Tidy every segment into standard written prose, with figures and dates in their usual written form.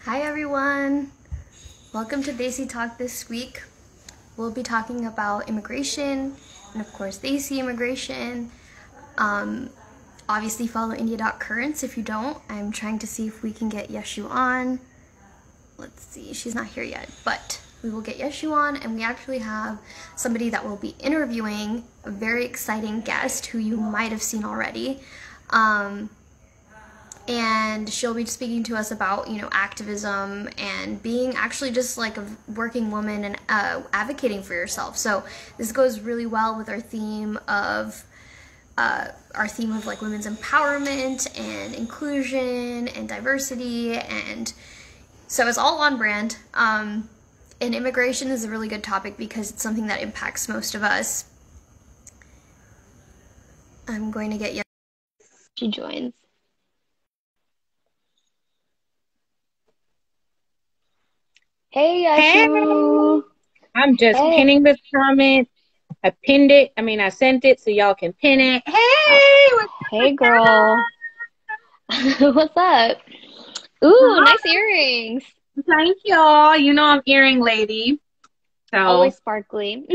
Hi everyone! Welcome to Desi Talk this week. We'll be talking about immigration and of course Desi immigration. Obviously follow India.currents if you don't. I'm trying to see if we can get Yashu on. Let's see, she's not here yet, but we will get Yashu on, and we actually have somebody that will be interviewing, a very exciting guest who you might have seen already. And she'll be speaking to us about, activism and being actually just like a working woman and advocating for yourself. So this goes really well with our theme of like women's empowerment and inclusion and diversity, and so it's all on brand. And immigration is a really good topic because it's something that impacts most of us. I'm going to get Yashu. She joins. Hey, Yashu. Hey, I'm just pinning this comment. I pinned it. I sent it so y'all can pin it. Hey, girl. What's up? Ooh, nice earrings. Thank y'all. You know I'm earring lady. So always sparkly.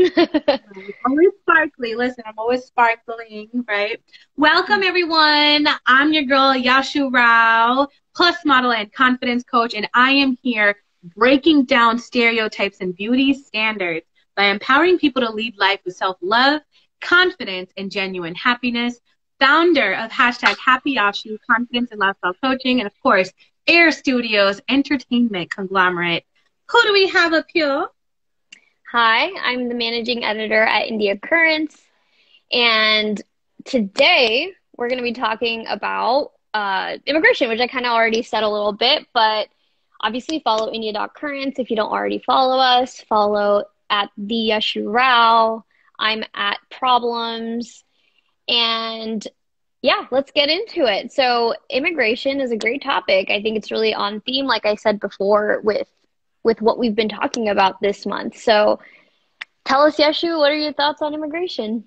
Always sparkly. Listen, I'm always sparkling, right? Welcome, everyone. I'm your girl, Yashu Rao, plus model and confidence coach, and I am here breaking down stereotypes and beauty standards by empowering people to lead life with self-love, confidence, and genuine happiness. Founder of #HappyYashu, confidence and lifestyle coaching, and of course, Air Studios entertainment conglomerate. Who do we have up here? Hi, I'm the managing editor at India Currents, and today we're going to be talking about immigration, which I kind of already said a little bit, but obviously follow India.currents if you don't already follow us. Follow at the Yashu Rao. I'm at Problems. And yeah, let's get into it. So immigration is a great topic. I think it's really on theme, like I said before, with what we've been talking about this month. So tell us, Yashu, what are your thoughts on immigration?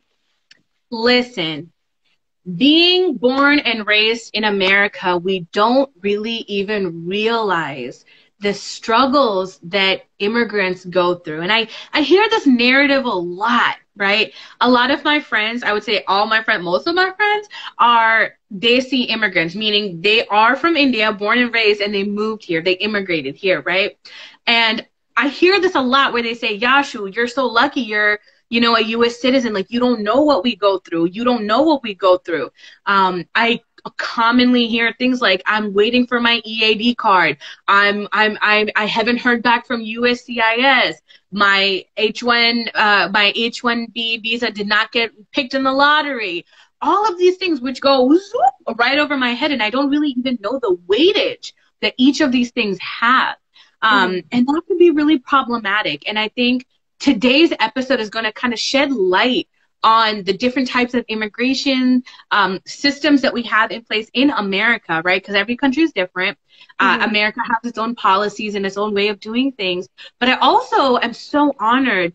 Listen, being born and raised in America, we don't really even realize the struggles that immigrants go through. And I hear this narrative a lot, right? A lot of my friends, I would say all my friends, most of my friends are Desi immigrants, meaning they are from India, born and raised, and they moved here. They immigrated here, right? And I hear this a lot where they say, Yashu, you're so lucky you're a U.S. citizen. Like, you don't know what we go through. You don't know what we go through. I commonly hear things like, I'm waiting for my EAD card. I haven't heard back from USCIS. My H-1B visa did not get picked in the lottery. All of these things which go zoop, right over my head, and I don't really even know the weightage that each of these things have. And that can be really problematic. And I think today's episode is going to kind of shed light on the different types of immigration systems that we have in place in America, right? Because every country is different. America has its own policies and its own way of doing things. But I also am so honored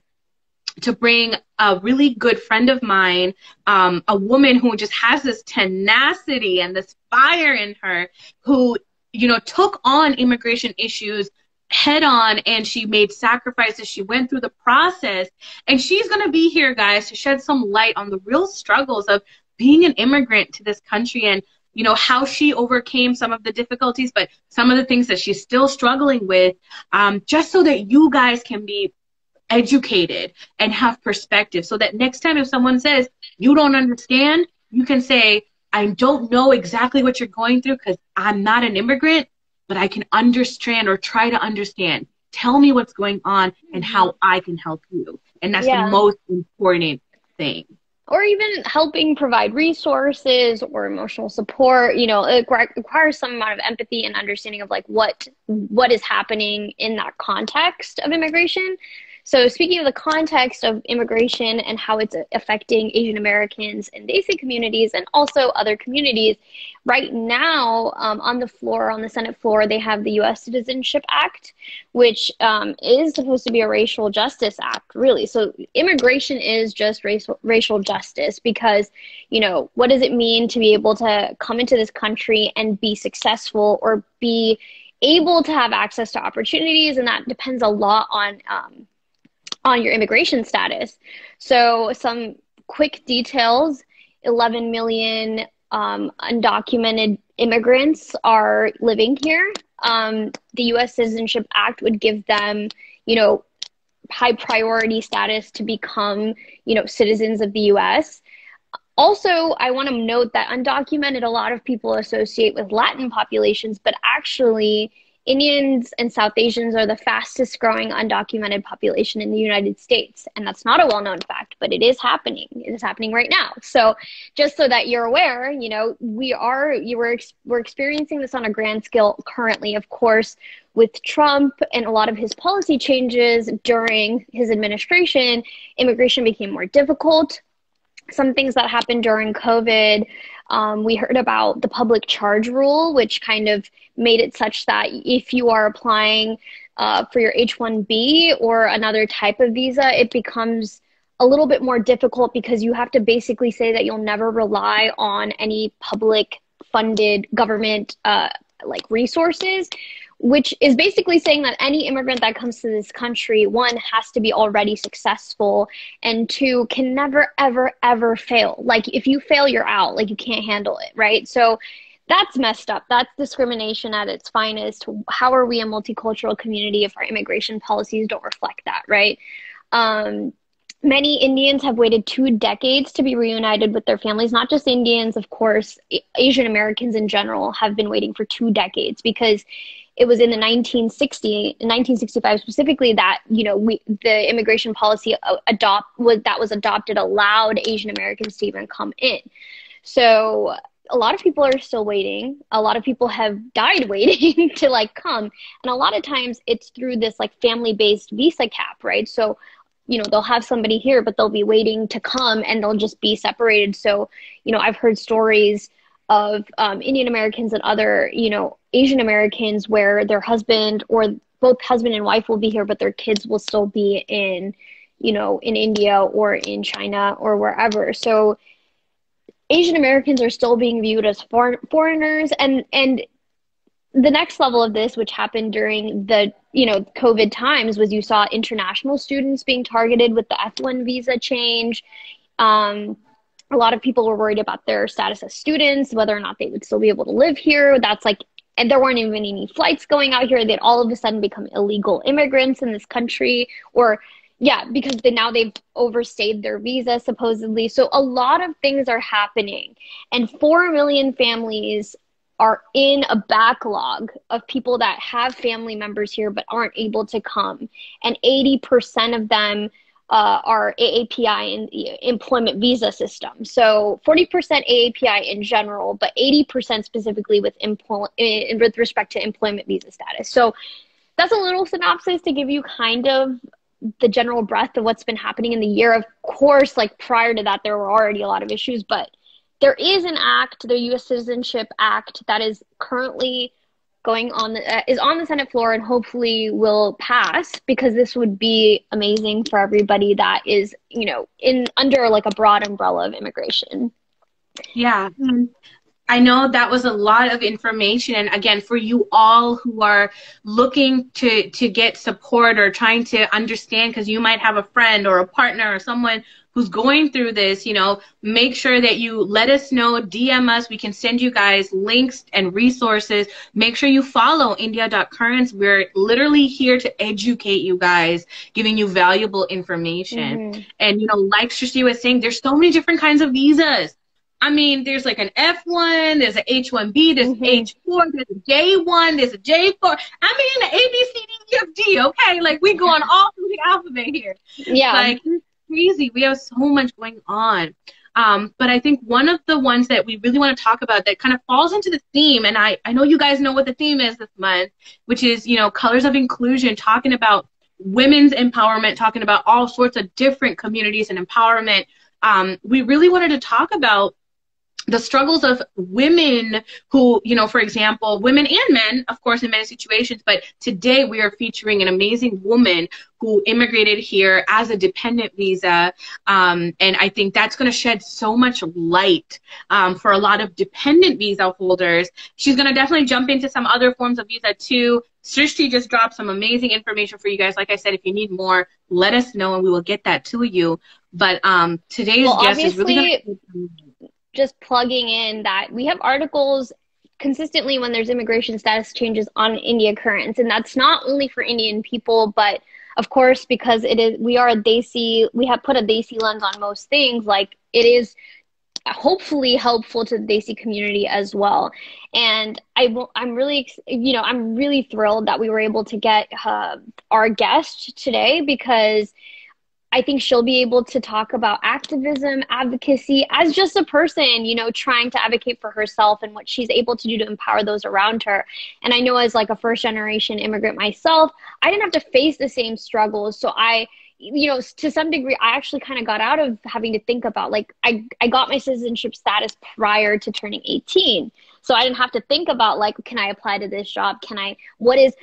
to bring a really good friend of mine, a woman who just has this tenacity and this fire in her, who, took on immigration issues head on, and she made sacrifices. She went through the process, and she's going to be here, guys, to shed some light on the real struggles of being an immigrant to this country, and how she overcame some of the difficulties, but some of the things that she's still struggling with, just so that you guys can be educated and have perspective, so that next time if someone says you don't understand, you can say, I don't know exactly what you're going through because I'm not an immigrant, but I can understand or try to understand. Tell me what's going on and how I can help you. And that's the most important thing. Or even helping provide resources or emotional support. It requires some amount of empathy and understanding of like what is happening in that context of immigration. So speaking of the context of immigration and how it's affecting Asian Americans and Desi communities and also other communities, right now on the Senate floor, they have the U.S. Citizenship Act, which is supposed to be a racial justice act, really. So immigration is just racial justice because, what does it mean to be able to come into this country and be successful or be able to have access to opportunities, and that depends a lot on your immigration status. So some quick details: 11 million undocumented immigrants are living here. The U.S. Citizenship Act would give them, high priority status to become, citizens of the U.S. Also, I want to note that undocumented, a lot of people associate with Latin populations, but actually Indians and South Asians are the fastest growing undocumented population in the United States. And that's not a well-known fact, but it is happening. It is happening right now. So just so that you're aware, we're experiencing this on a grand scale currently. Of course, with Trump and a lot of his policy changes during his administration, immigration became more difficult. Some things that happened during COVID, we heard about the public charge rule, which kind of made it such that if you are applying for your H-1B or another type of visa, it becomes a little bit more difficult because you have to basically say that you'll never rely on any public funded government resources, which is basically saying that any immigrant that comes to this country, one, has to be already successful, and two, can never, ever, ever fail. Like, if you fail, you're out. Like, you can't handle it, right? So that's messed up. That's discrimination at its finest. How are we a multicultural community if our immigration policies don't reflect that, right? Many Indians have waited 2 decades to be reunited with their families. Not just Indians, of course, Asian Americans in general have been waiting for 2 decades, because it was in 1965 specifically, that, the immigration policy that was adopted allowed Asian Americans to even come in. So a lot of people are still waiting. A lot of people have died waiting to come. And a lot of times it's through this family-based visa cap, right? So, they'll have somebody here, but they'll be waiting to come and they'll just be separated. So, I've heard stories of Indian Americans and other, Asian Americans where their husband or both husband and wife will be here, but their kids will still be in India or in China or wherever. So Asian Americans are still being viewed as foreigners. And the next level of this, which happened during the, COVID times, was you saw international students being targeted with the F1 visa change. A lot of people were worried about their status as students, whether or not they would still be able to live here. And there weren't even any flights going out here. They'd all of a sudden become illegal immigrants in this country, because they've overstayed their visa, supposedly. So a lot of things are happening, and 4 million families are in a backlog of people that have family members here but aren't able to come. And 80% of them are AAPI in the employment visa system. So 40% AAPI in general, but 80% specifically with respect to employment visa status. So that's a little synopsis to give you kind of the general breadth of what's been happening in the year. Of course, prior to that, there were already a lot of issues, but there is an act, the U.S. Citizenship Act, that is currently is on the Senate floor and hopefully will pass, because this would be amazing for everybody that is, under a broad umbrella of immigration. Yeah. I know that was a lot of information. And again, for you all who are looking to get support or trying to understand, because you might have a friend or a partner or someone who's going through this, make sure that you let us know, DM us. We can send you guys links and resources. Make sure you follow India.Currents. We're literally here to educate you guys, giving you valuable information. Mm-hmm. And, like Srishti was saying, there's so many different kinds of visas. I mean, there's an F1, there's an H1B, there's H4, there's a J1, there's a J4. I mean, A, B, C, D, E, F, G, okay? We going all through the alphabet here. Yeah. It's crazy. We have so much going on. But I think one of the ones that we really want to talk about that kind of falls into the theme, and I know you guys know what the theme is this month, which is, Colors of Inclusion, talking about women's empowerment, talking about all sorts of different communities and empowerment. We really wanted to talk about the struggles of women who, you know, for example, women and men, of course, in many situations, but today we are featuring an amazing woman who immigrated here as a dependent visa. And I think that's going to shed so much light for a lot of dependent visa holders. She's going to definitely jump into some other forms of visa too. Srishti just dropped some amazing information for you guys. Like I said, if you need more, let us know and we will get that to you. But today's guest is really going to just plugging in that we have articles consistently when there's immigration status changes on India Currents, and that's not only for Indian people, but of course, because we are a Desi, we have put a Desi lens on most things, like it is hopefully helpful to the Desi community as well. And I'm really, I'm really thrilled that we were able to get our guest today, because I think she'll be able to talk about activism, advocacy as just a person, trying to advocate for herself and what she's able to do to empower those around her. And I know as like a first generation immigrant myself, I didn't have to face the same struggles. So to some degree, I actually kind of got out of having to think about, like, I got my citizenship status prior to turning 18. So I didn't have to think about, like, can I apply to this job? What is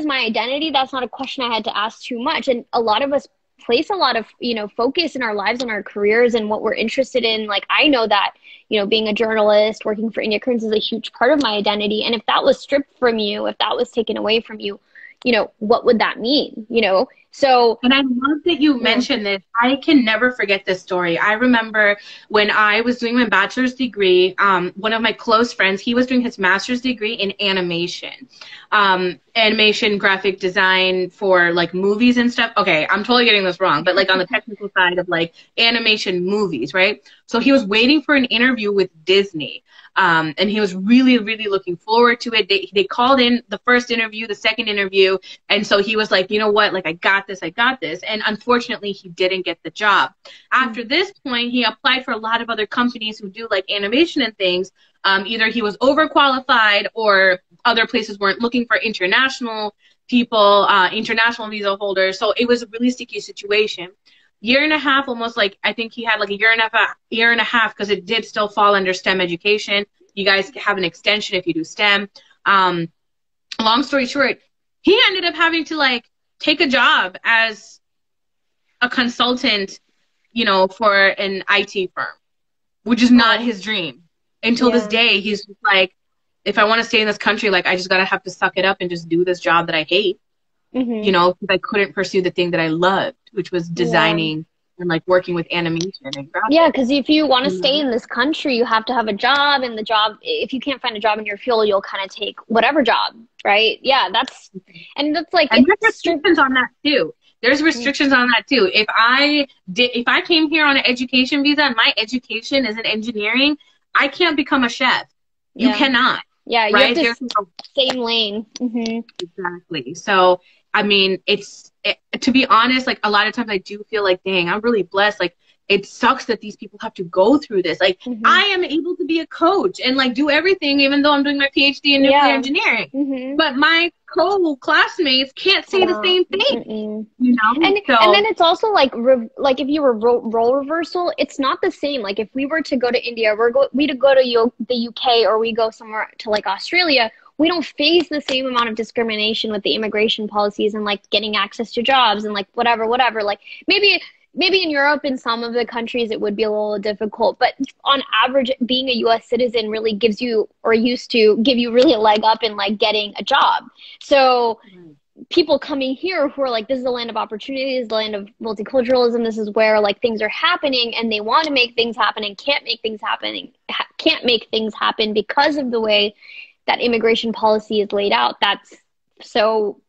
my identity? That's not a question I had to ask too much. And a lot of us place a lot of, focus in our lives and our careers and what we're interested in. Like, I know that, being a journalist, working for India Currents is a huge part of my identity. And if that was stripped from you, if that was taken away from you, what would that mean? So, and I love that you mentioned this. I can never forget this story. I remember when I was doing my bachelor's degree, one of my close friends, he was doing his master's degree in animation, graphic design for like movies and stuff. Okay, I'm totally getting this wrong, but like on the technical side of like animation movies, right? So he was waiting for an interview with Disney. And he was really, really looking forward to it. They called in the first interview, the second interview. And so he was like, you know what? Like, I got this. And unfortunately, he didn't get the job. After this point, he applied for a lot of other companies who do like animation and things. Either he was overqualified or other places weren't looking for international people, international visa holders. So it was a really sticky situation. Year and a half, almost like, I think he had like a year and a half, because it did still fall under STEM education. You guys have an extension if you do STEM. Long story short, he ended up having to like take a job as a consultant, for an IT firm, which is not his dream. Until this day, he's just like, if I want to stay in this country, like, I just gotta have to suck it up and just do this job that I hate. Because I couldn't pursue the thing that I loved, which was designing and like working with animation and graphics. Yeah, because if you want to stay in this country, you have to have a job, and the job, if you can't find a job in your field, you'll kind of take whatever job, right? Yeah, that's like, and there's restrictions on that too. There's restrictions on that too. If I came here on an education visa and my education is in engineering, I can't become a chef. You cannot. Yeah, you right? have to same lane. Exactly. So, I mean, to be honest, like, a lot of times I do feel like, dang, I'm really blessed. Like, it sucks that these people have to go through this. Like, I am able to be a coach and like do everything, even though I'm doing my PhD in nuclear engineering. But my co-classmates can't say the same thing, And then it's also like, if you were role reversal, it's not the same. Like, if we were to go to India, we'd go to the UK, or we go somewhere to like Australia, we don't face the same amount of discrimination with the immigration policies and like getting access to jobs and like whatever. Like, maybe in Europe, in some of the countries, it would be a little difficult. But on average, being a U.S. citizen really gives you, or used to give you, really a leg up in like getting a job. So people coming here who are like, this is the land of opportunities, the land of multiculturalism, this is where like things are happening, and they want to make things happen and can't make things happen because of the way that immigration policy is laid out. That's so,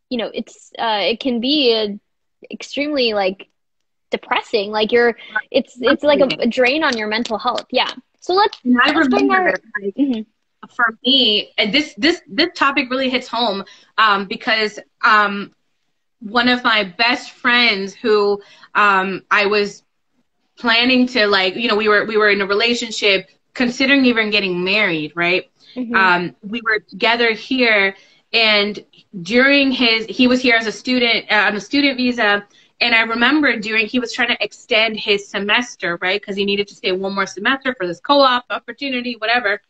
it can be extremely like depressing. Like, it's like a drain on your mental health. Yeah. So let's bring our for me, and this topic really hits home, because one of my best friends who I was planning to, like, we were in a relationship, considering even getting married, right? We were together here, and during he was here as a student on a student visa, And I remember he was trying to extend his semester, right? Because he needed to stay one more semester for this co-op opportunity, whatever.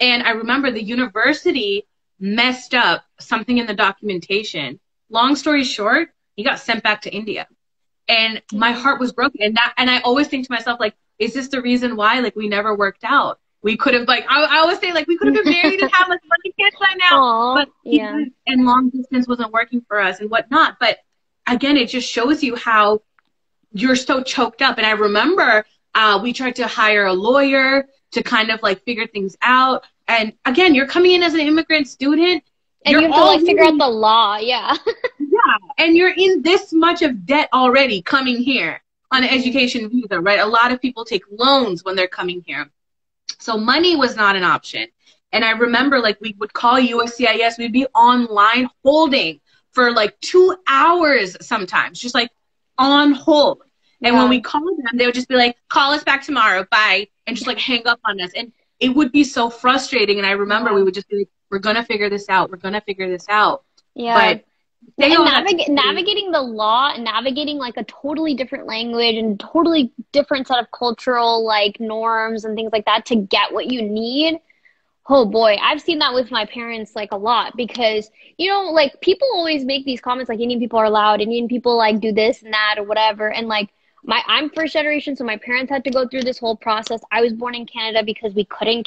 And I remember the university messed up something in the documentation. Long story short, he got sent back to India. And my heart was broken. And I always think to myself, like, is this the reason why, like, we never worked out? We could have, like, I always say, like, we could have been married and have, like, a bunch of kids by now. Aww, but yeah. And long distance wasn't working for us and whatnot. But again, it just shows you how you're so choked up. And I remember we tried to hire a lawyer to kind of, like, figure things out. And again, you're coming in as an immigrant student. And you have to, like, figure out the law, yeah. Yeah, and you're in this much of debt already coming here on an education visa, right? A lot of people take loans when they're coming here. So money was not an option. And I remember, like, we would call USCIS, we'd be online holding for, like, 2 hours sometimes, just, like, on hold. And when we called them, they would just be like, call us back tomorrow, bye, and just, like, hang up on us. And it would be so frustrating. And I remember we would just be like, we're going to figure this out. We're going to figure this out. Yeah. But navigating the law and navigating, like, a totally different language and totally different set of cultural, like, norms and things like that to get what you need. Oh boy, I've seen that with my parents, like, a lot, because, you know, like, people always make these comments like Indian people are loud, Indian people, like, do this and that or whatever. And, like, I'm first generation, so my parents had to go through this whole process. I was born in Canada because we couldn't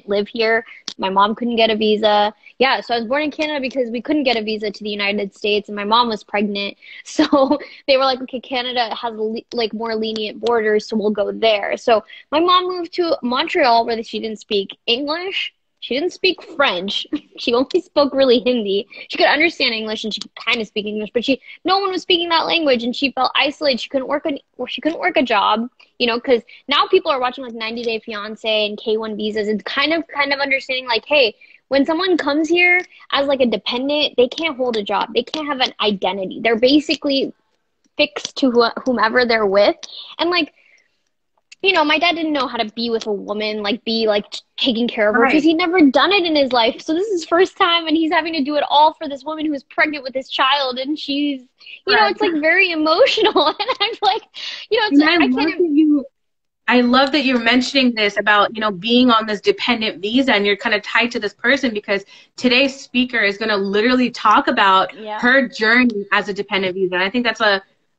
live here. My mom couldn't get a visa. Yeah, so I was born in Canada because we couldn't get a visa to the United States, and my mom was pregnant. So they were like, okay, Canada has, like, more lenient borders, so we'll go there. So my mom moved to Montreal, where she didn't speak English. She didn't speak French. She only spoke really Hindi. She could understand English and she could kind of speak English, but no one was speaking that language, and she felt isolated. She couldn't work a job, you know, because now people are watching, like, 90 Day Fiance and K-1 visas and kind of understanding, like, hey, when someone comes here as, like, a dependent, they can't hold a job. They can't have an identity. They're basically fixed to whomever they're with. And, like, you know, my dad didn't know how to be with a woman, like, be, like, taking care of her, because he'd never done it in his life. So this is his first time, and he's having to do it all for this woman who's pregnant with his child, and she's, you know, it's, like, very emotional. And I'm like, you know, it's, I love that you're mentioning this about, you know, being on this dependent visa and you're kind of tied to this person, because today's speaker is going to literally talk about her journey as a dependent visa. And I think that's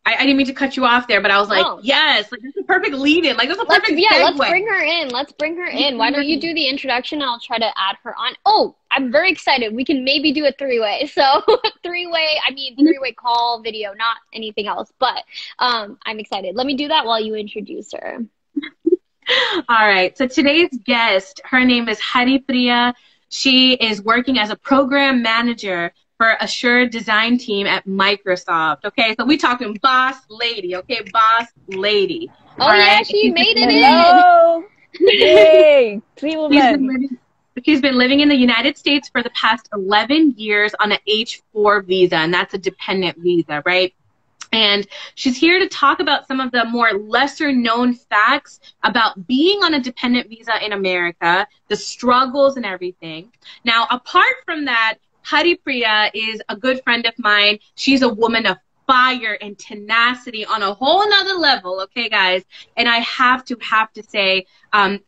I didn't mean to cut you off there, but I was like, yes, like, that's a perfect lead-in. Like, that's a perfect segue. Let's bring her in. Let's bring her in. Why don't you do the introduction, and I'll try to add her on. Oh, I'm very excited. We can maybe do a three-way. So three-way call video, not anything else. But I'm excited. Let me do that while you introduce her. All right. So today's guest, her name is Priya. She is working as a program manager for Assured Design Team at Microsoft. Okay, so we talking boss lady. Okay, boss lady. Oh, yeah, she made it in. Hello. Yay, 3 women. She's been living in the United States for the past 11 years on an H-4 visa, and that's a dependent visa, right? And she's here to talk about some of the more lesser known facts about being on a dependent visa in America, the struggles and everything. Now, apart from that, Priya is a good friend of mine. She's a woman of fire and tenacity on a whole nother level, okay, guys? And I have to say,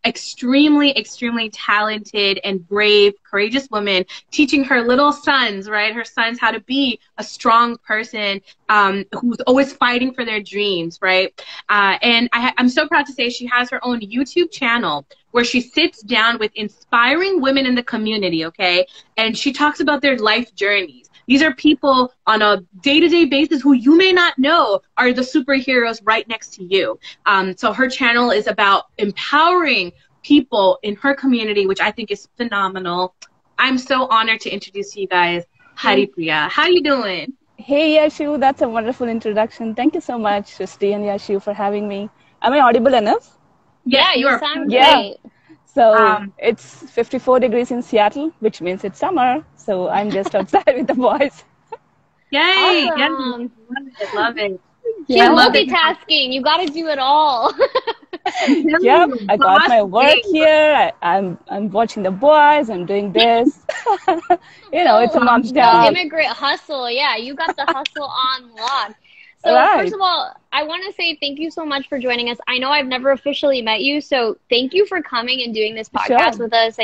extremely talented and brave, courageous woman, teaching her little sons, right, her sons, how to be a strong person who's always fighting for their dreams, right? And I'm so proud to say she has her own YouTube channel where she sits down with inspiring women in the community, okay? And she talks about their life journeys. These are people on a day-to-day basis who you may not know are the superheroes right next to you. So her channel is about empowering people in her community, which I think is phenomenal. I'm so honored to introduce you guys, Priya. How you doing? Hey, Yashu, that's a wonderful introduction. Thank you so much, Srishti and Yashu, for having me. Am I audible enough? Yeah, you sound great. So it's 54 degrees in Seattle, which means it's summer. So I'm just outside with the boys. Yay! Awesome. Yes, love it. She's multitasking. You got to do it all. Yep, I got my work here. I'm watching the boys. I'm doing this. You know, it's a mom's job. Immigrant hustle. Yeah, you got the hustle on lock. So first of all, I want to say thank you so much for joining us. I know I've never officially met you, so thank you for coming and doing this podcast Sure. with us.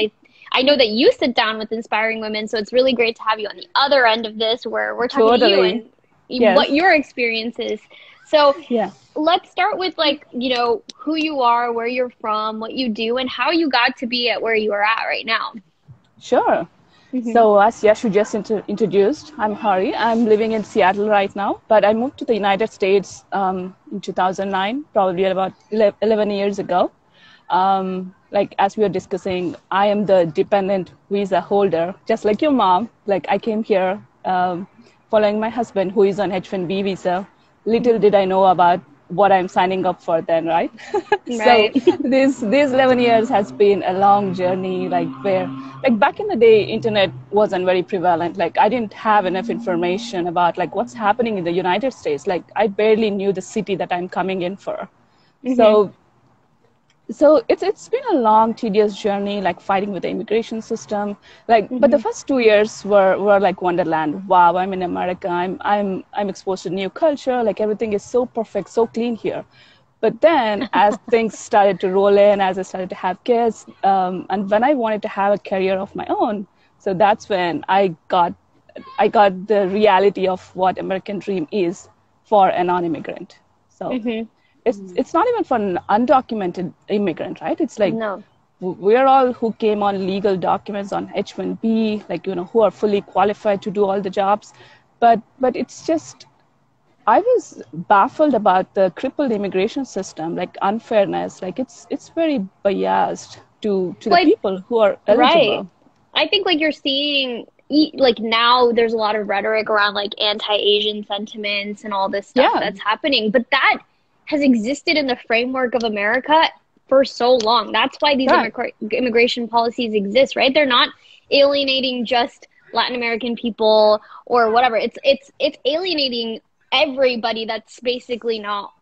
I know that you sit down with inspiring women, so it's really great to have you on the other end of this where we're talking to you Totally. and Yes. what your experience is. So Yeah. let's start with like, who you are, where you're from, what you do, and how you got to be at where you are at right now. Sure. Hmm. So as Yashu just introduced, I'm Hari. I'm living in Seattle right now, but I moved to the United States in 2009, probably about 11 years ago. Like as we were discussing, I am the dependent visa holder, just like your mom. Like I came here following my husband, who is on H-1B visa. Little did I know about what I'm signing up for then, right? So Right. these 11 years has been a long journey, like back in the day, internet wasn't very prevalent. Like I didn't have enough information about like what's happening in the United States. Like I barely knew the city that I'm coming in for. Hmm. So it's been a long, tedious journey, like fighting with the immigration system. Like, but the Hmm. first 2 years were like wonderland. Wow, I'm in America. I'm exposed to new culture. Like everything is so perfect, so clean here. But then, as things started to roll in, as I started to have kids, and when I wanted to have a career of my own, so that's when I got the reality of what American dream is for a non-immigrant. So Hmm. it's not even for an undocumented immigrant, right? It's like No. we're all who came on legal documents on H-1B, like who are fully qualified to do all the jobs, but it's just I was baffled about the crippled immigration system, like unfairness, like it's very biased to the Like, people who are right. eligible. I think like you're seeing like now there's a lot of rhetoric around like anti-Asian sentiments and all this stuff Yeah, that's happening, but that has existed in the framework of America for so long. That's why these right, immigration policies exist, right? They're not alienating just Latin American people or whatever. It's alienating everybody that's basically not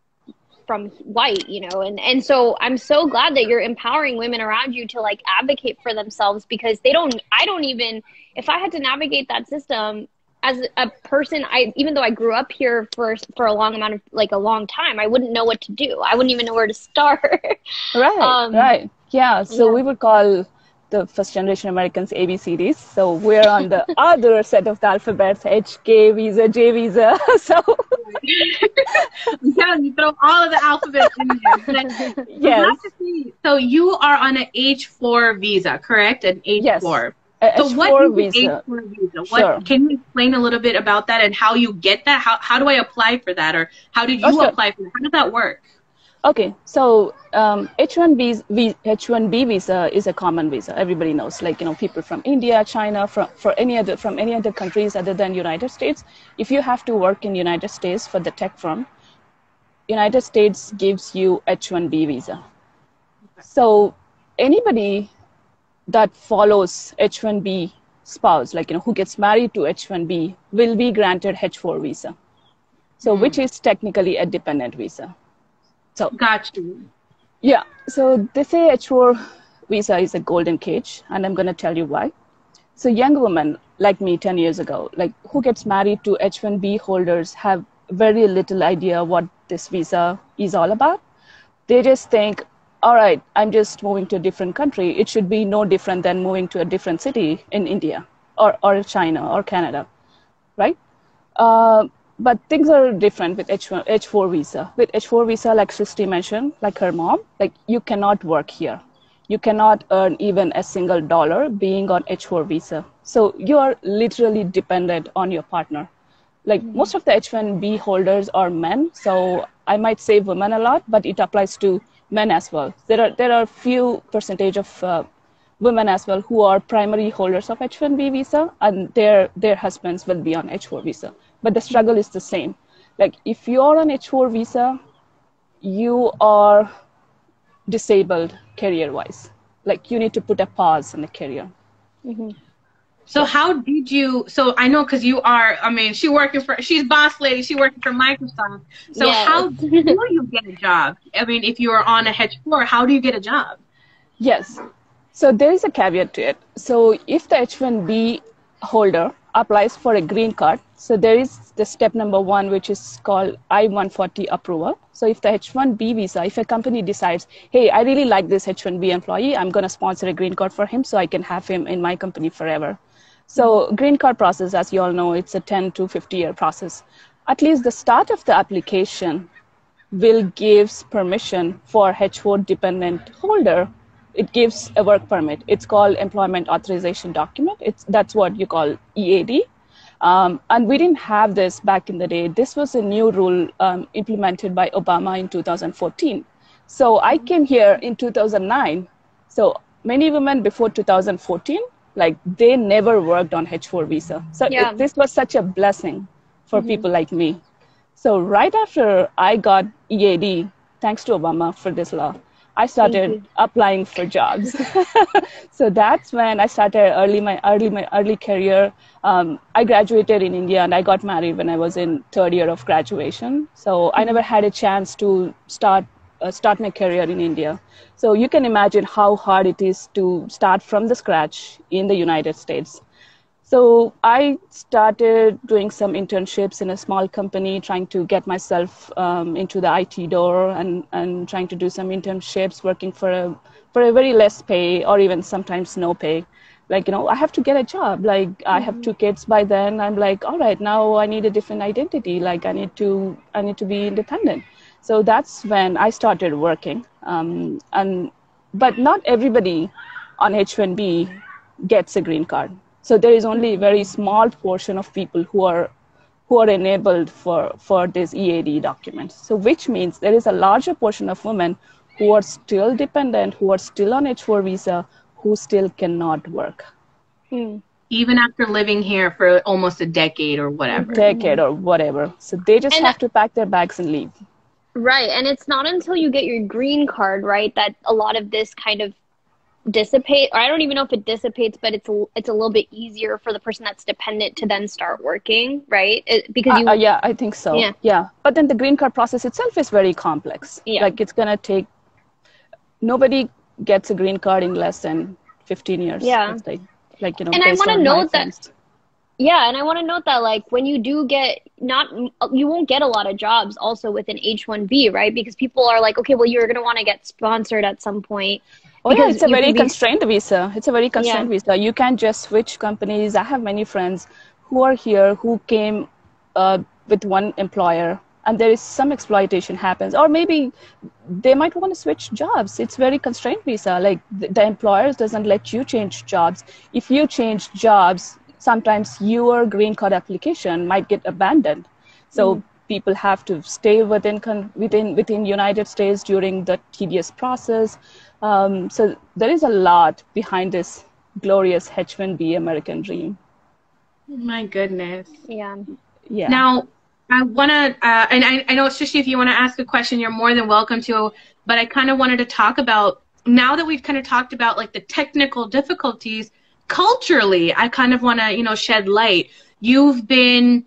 from white, and so I'm so glad that you're empowering women around you to like advocate for themselves because I don't even, if I had to navigate that system as a person, even though I grew up here for a long amount of like a long time, I wouldn't know what to do. I wouldn't even know where to start. right, um right. Yeah, so yeah. we would call the first generation Americans ABCDs. So we're on the other set of the alphabets, H, K, visa, J visa. So I'm telling you, throw all of the alphabets in there. But I yes, have to see. So you are on an H4 visa, correct? An yes, H4. a So what H4 is an visa. H4 visa? Sure. Can you explain a little bit about that and how you get that? How do I apply for that? Or how did Oh, you sure. apply for that? How does that work? Okay, so H1B visa is a common visa. Everybody knows, like people from India, China, from any other countries other than United States. If you have to work in United States for the tech firm, United States gives you H1B visa. So anybody that follows H1B spouse, like who gets married to H1B, will be granted H4 visa. So which is technically a dependent visa. So Got you. yeah, so they say H4 visa is a golden cage, and I'm going to tell you why. So young women like me 10 years ago, like who gets married to H1B holders, have very little idea what this visa is all about. They just think, all right, I'm just moving to a different country. It should be no different than moving to a different city in India or China or Canada, right? But things are different with H4 visa. With H4 visa, like Srishti mentioned, like her mom, like you cannot work here. You cannot earn even a single dollar being on H4 visa. So you are literally dependent on your partner. Like Hmm. most of the H1B holders are men, so I might say women a lot, but it applies to men as well. There are few percentage of women as well who are primary holders of H1B visa, and their husbands will be on H4 visa. But the struggle is the same. Like if you're on H4 visa, you are disabled career-wise. Like you need to put a pause in the career. Hmm. So Yeah. how did you, so I know because you are, I mean, she's boss lady, she working for Microsoft. So Yes. how do you get a job? I mean, if you are on a H4, how do you get a job? Yes. So there is a caveat to it. So if the H1B holder applies for a green card. So there is the step number one, which is called I-140 approval. So if the H-1B visa, if a company decides, hey, I really like this H-1B employee, I'm going to sponsor a green card for him so I can have him in my company forever. So green card process, as you all know, it's a 10 to 50-year process. At least the start of the application will gives permission for H-4 dependent holder. It gives a work permit. It's called Employment Authorization Document. That's what you call EAD. And we didn't have this back in the day. This was a new rule implemented by Obama in 2014. So I came here in 2009. So many women before 2014, like they never worked on H-4 visa. So this was such a blessing for people like me. So right after I got EAD, thanks to Obama for this law, I started applying for jobs. So that's when I started my early career. I graduated in India and I got married when I was in third year of graduation. So I never had a chance to start my career in India. So you can imagine how hard it is to start from the scratch in the United States. So I started doing some internships in a small company, trying to get myself into the IT door and trying to do some internships, working for a very less pay or even sometimes no pay. Like, I have to get a job. Like, I have 2 kids by then. I'm like, all right, now I need a different identity. Like, I need to be independent. So that's when I started working. But not everybody on H-1B gets a green card. So there is only a very small portion of people who are enabled for this EAD document. So which means there is a larger portion of women who are still dependent, who are still on H-4 visa, who still cannot work. Even after living here for almost a decade or whatever. So they just have to pack their bags and leave. Right. And it's not until you get your green card, right, that a lot of this kind of dissipate, or I don't even know if it dissipates, but it's a little bit easier for the person that's dependent to then start working, right? Because yeah, I think so. Yeah. But then the green card process itself is very complex. Like it's going to take, nobody gets a green card in less than 15 years. Yeah. Like and I want to note that, and I want to note that, like, when you do get, you won't get a lot of jobs also with an H-1B, right? Because people are like, okay, well, you're going to want to get sponsored at some point. Oh, yeah, it's a very constrained visa. It's a very constrained visa. You can't just switch companies. I have many friends who are here who came with one employer, and there is some exploitation happens. Or maybe they might want to switch jobs. It's very constrained visa. Like the employer doesn't let you change jobs. If you change jobs, sometimes your green card application might get abandoned. So people have to stay within United States during the tedious process. So there is a lot behind this glorious H-1B American dream. My goodness. Yeah. Now, I want to, and I know, Srishti, if you want to ask a question, you're more than welcome to, but I kind of wanted to talk about, now that we've kind of talked about like the technical difficulties, culturally, I kind of want to, shed light. You've been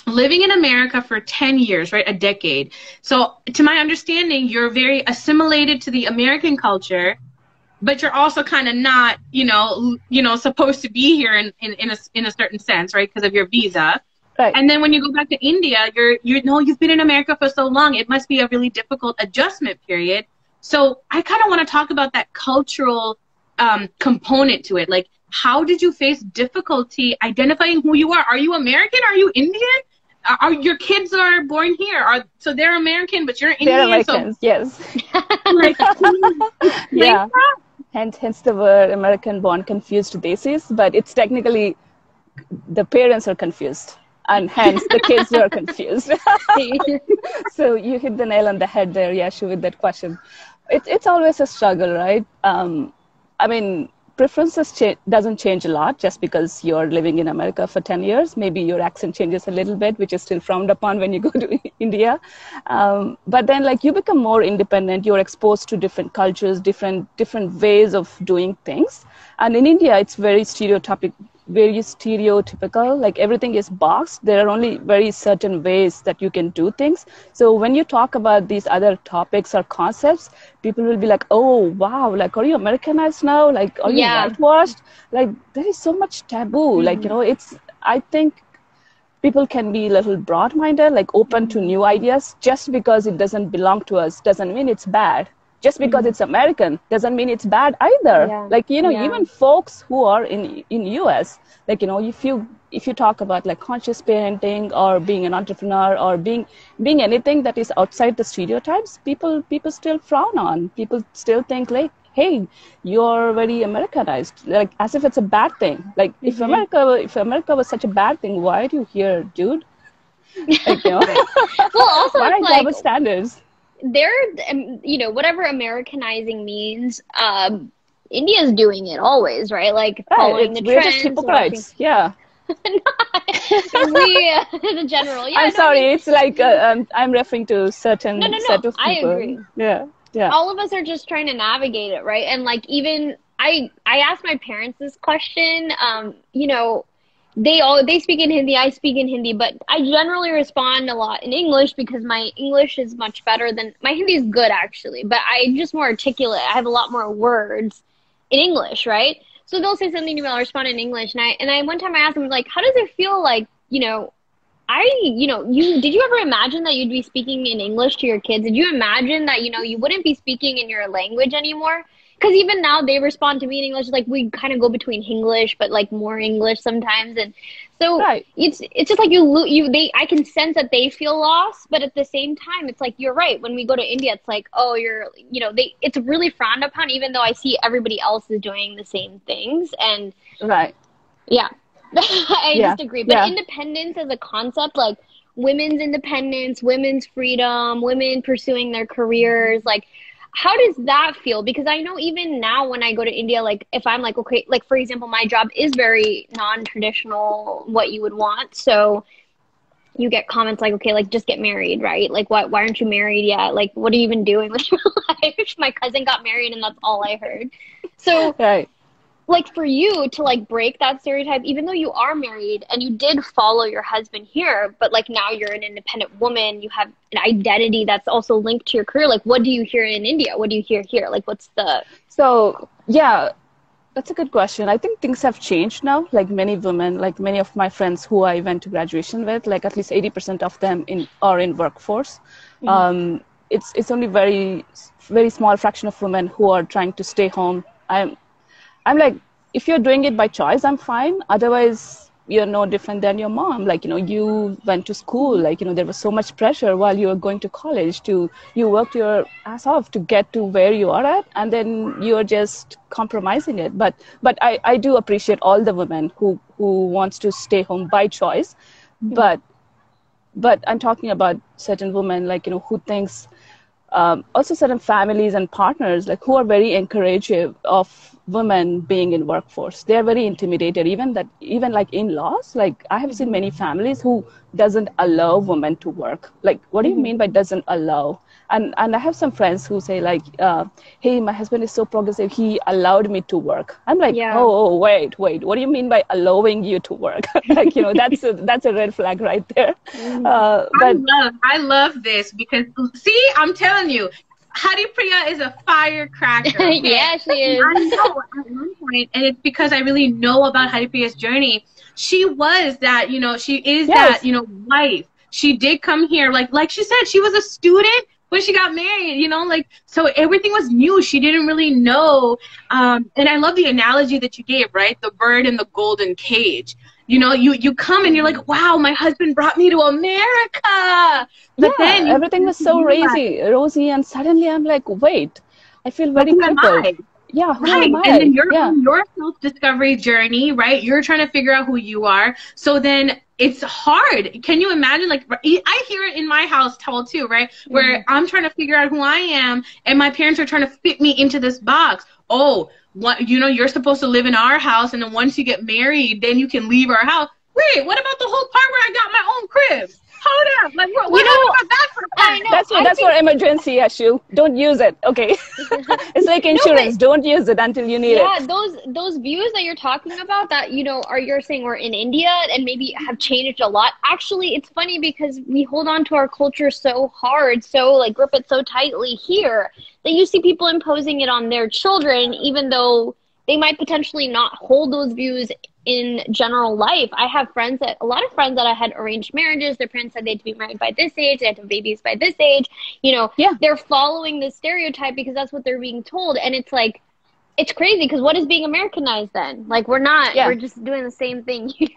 living in America for 10 years, right? A decade. So to my understanding, you're very assimilated to the American culture, but you're also kind of not, supposed to be here in a certain sense, right? Because of your visa. Right. And then when you go back to India, you've been in America for so long, it must be a really difficult adjustment period. So I kind of want to talk about that cultural component to it. Like, how did you face difficulty identifying who you are? Are you American? Are you Indian? Are your kids are born here? So they're American, but you're Indian. They're Americans, yes. Yeah. Hence the word American-born confused Desis, but it's technically the parents are confused, and hence the kids are confused. So you hit the nail on the head there, Yashu, with that question. It's always a struggle, right? I mean, preferences doesn't change a lot just because you're living in America for 10 years. Maybe your accent changes a little bit, which is still frowned upon when you go to India. But then, like, you become more independent. You're exposed to different cultures, different ways of doing things. And in India, it's very stereotypical. Like, everything is boxed. There are only very certain ways that you can do things. So when you talk about these other topics or concepts, people will be like, oh, wow, like, are you Americanized now? Like, are you whitewashed? Like, there is so much taboo. Like, I think people can be a little broad-minded, like open to new ideas. Just because it doesn't belong to us doesn't mean it's bad. Just because it's American doesn't mean it's bad either. Yeah. Like, you know, Yeah. even folks who are in US, like, you know, if you talk about like conscious parenting or being an entrepreneur or being anything that is outside the stereotypes, people still frown on. People still think like, hey, you're very Americanized, like as if it's a bad thing. Like if America was such a bad thing, why are you here, dude? Like, you know, Well, also why it's are like double standards? they're, you know, whatever Americanizing means, India's doing it always, right? Like following the We're trends, just hypocrites. Yeah. we, the general. Yeah, I'm no, I sorry. mean, It's like I'm referring to certain no. set of I people. agree. Yeah. Yeah. All of us are just trying to navigate it, right? And like even I asked my parents this question. You know, they speak in Hindi, I speak in Hindi, but I generally respond a lot in English because my English is much better than my Hindi is good actually, but I'm just more articulate. I have a lot more words in English, right? So they'll say something to me, I'll respond in English, and I one time I asked them like, how does it feel like, you know, did you ever imagine that you'd be speaking in English to your kids? Did you imagine that, you know, you wouldn't be speaking in your language anymore? Because even now they respond to me in English, like we kind of go between English, but like more English sometimes. And so Right. it's just like I can sense that they feel lost, but at the same time, it's like, you're right. When we go to India, it's like, oh, it's really frowned upon, even though I see everybody else is doing the same things. And Right. yeah. I Yeah. just agree. But Yeah. independence as a concept, like women's independence, women's freedom, women pursuing their careers, like how does that feel? Because I know even now when I go to India, like if I'm like, okay, like for example, my job is very non-traditional, what you would want. So you get comments like, okay, like just get married, right? Like why aren't you married yet? Like what are you even doing with your life? My cousin got married and that's all I heard. So Right. like for you to like break that stereotype, even though you are married and you did follow your husband here, but like now you're an independent woman, you have an identity that's also linked to your career. Like what do you hear in India? What do you hear here? Like what's the... So, yeah, that's a good question. I think things have changed now. Like many women, like many of my friends who I went to graduation with, like at least 80% of them are in workforce. It's only very small fraction of women who are trying to stay home. I'm like, if you're doing it by choice, I'm fine. Otherwise, you're no different than your mom. Like, you know, you went to school, like, you know, there was so much pressure while you were going to college you worked your ass off to get to where you are at, and then you're just compromising it. But I do appreciate all the women who wants to stay home by choice. But I'm talking about certain women, like, you know, who thinks, also certain families and partners, like who are very encouraging of women being in workforce. They're very intimidated, even like in-laws. Like I have seen many families who doesn't allow women to work. Like, what do you mean by doesn't allow? And I have some friends who say like, hey, my husband is so progressive, he allowed me to work. I'm like, Yeah. oh, wait, what do you mean by allowing you to work? Like, you know, that's a red flag right there. But I love this because see, I'm telling you, Hari Priya is a firecracker. Okay? Yeah, she is. I know at one point, and it's because I really know about Hari Priya's journey. She was that, you know, she is Yes. that, you know, wife. She did come here, like she said, she was a student when she got married, you know, like, so everything was new. She didn't really know. And I love the analogy that you gave, right? The bird in the golden cage. You know, you come and you're like, wow, my husband brought me to America. But then everything was so rosy, and suddenly I'm like, wait, I feel very who am crippled. I? Yeah, who Right. am I? And then you're Yeah. on your self-discovery journey, right? You're trying to figure out who you are. So then it's hard. Can you imagine? Like, I hear it in my household too, right? Where I'm trying to figure out who I am, and my parents are trying to fit me into this box. Oh, what, you know, you're supposed to live in our house, and then once you get married, then you can leave our house. Wait, what about the whole part where I got my own crib? Hold up. Like, what about that for I know. That's for emergency, Yashu. Don't use it. Okay. It's like insurance. Don't use it until you need it. Yeah, those views that you're talking about that, you know, you're saying we're in India and maybe have changed a lot. Actually, it's funny because we hold on to our culture so hard, so like grip it so tightly here that you see people imposing it on their children, even though they might potentially not hold those views in general life. I have a lot of friends that I had arranged marriages. Their parents said they had to be married by this age, they had to have babies by this age. You know, Yeah. they're following this stereotype because that's what they're being told. And it's like, it's crazy because what is being Americanized then? Like, we're not, Yeah. we're just doing the same thing here.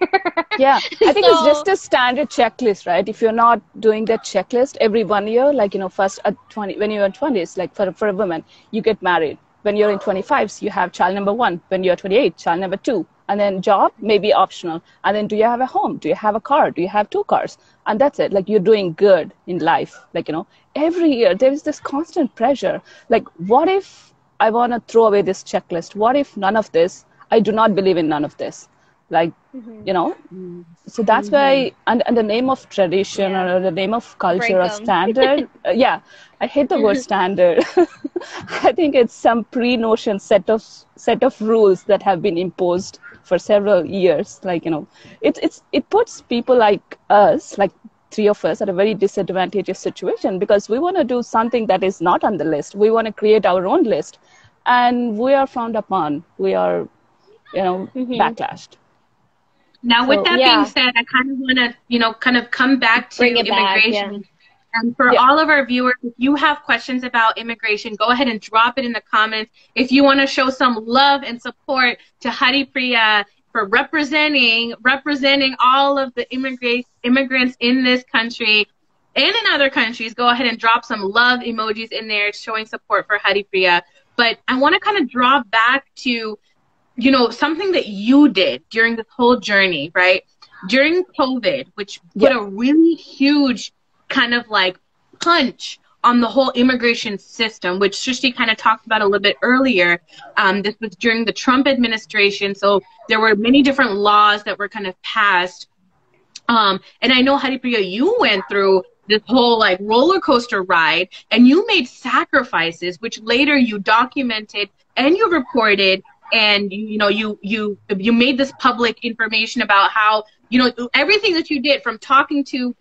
Yeah, I think it's So- just a standard checklist, right? If you're not doing that checklist every 1 year, like, first at 20, when you're in 20s, like for a woman, you get married. When you're in 25s, you have child number 1. When you're 28, child number 2. And then job may be optional. And then do you have a home? Do you have a car? Do you have 2 cars? And that's it. Like, you're doing good in life. Like, every year there is this constant pressure. Like, what if I want to throw away this checklist? What if none of this? I do not believe in none of this. Like, so that's why, and the name of tradition or the name of culture Break or 'em. standard, yeah, I hate the word standard. I think it's some pre-notion set of rules that have been imposed for several years. Like, it puts people like us, like 3 of us, at a very disadvantageous situation because we want to do something that is not on the list. We want to create our own list, and we are frowned upon. We are, backlashed. Now, with that Yeah. being said, I kind of want to, kind of come back to Bring it back, immigration. yeah. And for all of our viewers, if you have questions about immigration, go ahead and drop it in the comments. If you want to show some love and support to Hari Priya for representing all of the immigrants in this country and in other countries, go ahead and drop some love emojis in there showing support for Hari Priya. But I want to kind of draw back to something that you did during this whole journey, right? During COVID, which put a really huge kind of like punch on the whole immigration system, which Srishti kind of talked about a little bit earlier. This was during the Trump administration. So there were many different laws that were kind of passed. And I know, Haripriya, you went through this whole like roller coaster ride and you made sacrifices, which later you documented and you reported. And you made this public information about how everything that you did, from talking to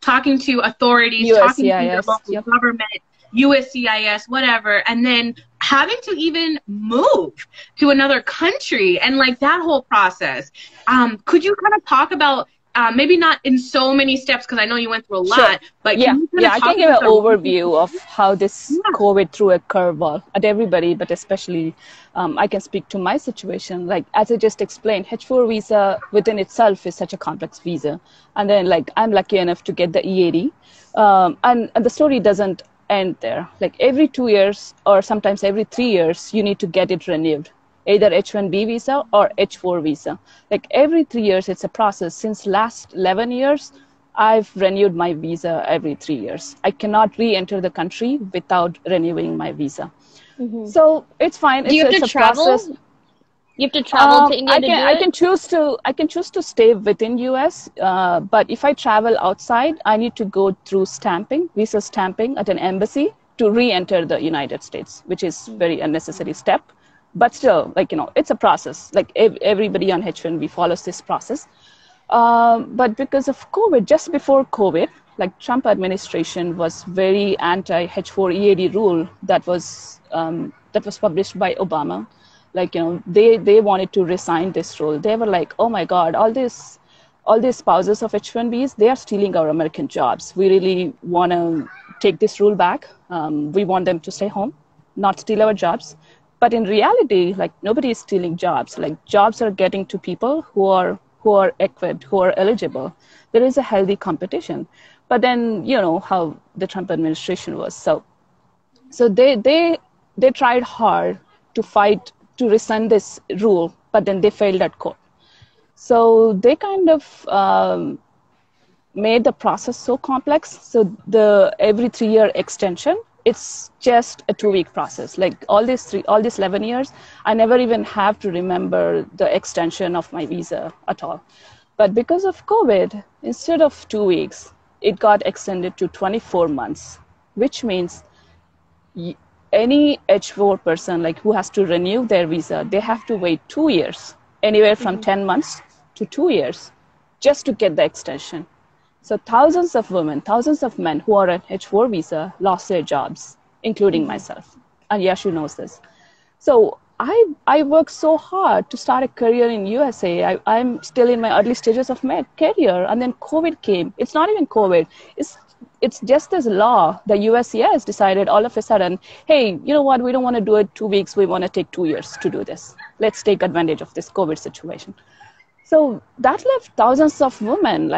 talking to authorities, USCIS, talking to the local government, USCIS, whatever, and then having to even move to another country and like that whole process. Could you kind of talk about maybe not in so many steps, because I know you went through a lot, but I can give an overview of how this COVID threw a curveball at everybody, but especially I can speak to my situation. Like, as I just explained, H4 visa within itself is such a complex visa. And then like I'm lucky enough to get the EAD. And the story doesn't end there. Like every 2 years or sometimes every 3 years, you need to get it renewed. Either H1B visa or H4 visa. Like every 3 years, it's a process. Since last 11 years, I've renewed my visa every 3 years. I cannot re-enter the country without renewing my visa. Mm-hmm. So it's fine. Do you have to travel? Process. You have to travel to India to do it? I can choose to stay within US, but if I travel outside, I need to go through visa stamping at an embassy to re-enter the United States, which is very unnecessary step. But still, like, it's a process. Like everybody on H1B follows this process. But because of COVID, just before COVID, like Trump administration was very anti H4 EAD rule that was published by Obama. Like, they wanted to resign this rule. They were like, oh my God, all these spouses of H1Bs, they are stealing our American jobs. We really want to take this rule back. We want them to stay home, not steal our jobs. But in reality, like, nobody is stealing jobs. Like, jobs are getting to people who are equipped, who are eligible. There is a healthy competition. But then, how the Trump administration was. So they tried hard to fight to rescind this rule, but then they failed at court. So they kind of made the process so complex. So every 3-year extension, it's just a 2-week process. Like all these 11 years, I never even have to remember the extension of my visa at all. But because of COVID, instead of 2 weeks, it got extended to 24 months, which means any H4 person like who has to renew their visa, they have to wait 2 years, anywhere from 10 months to 2 years, just to get the extension. So thousands of women, thousands of men who are on H4 visa lost their jobs, including myself. And Yashu knows this. So I worked so hard to start a career in USA. I'm still in my early stages of my career, and then COVID came. It's not even COVID. It's just this law. The USCIS decided all of a sudden, hey, you know what? We don't want to do it 2 weeks. We want to take 2 years to do this. Let's take advantage of this COVID situation. So that left thousands of women,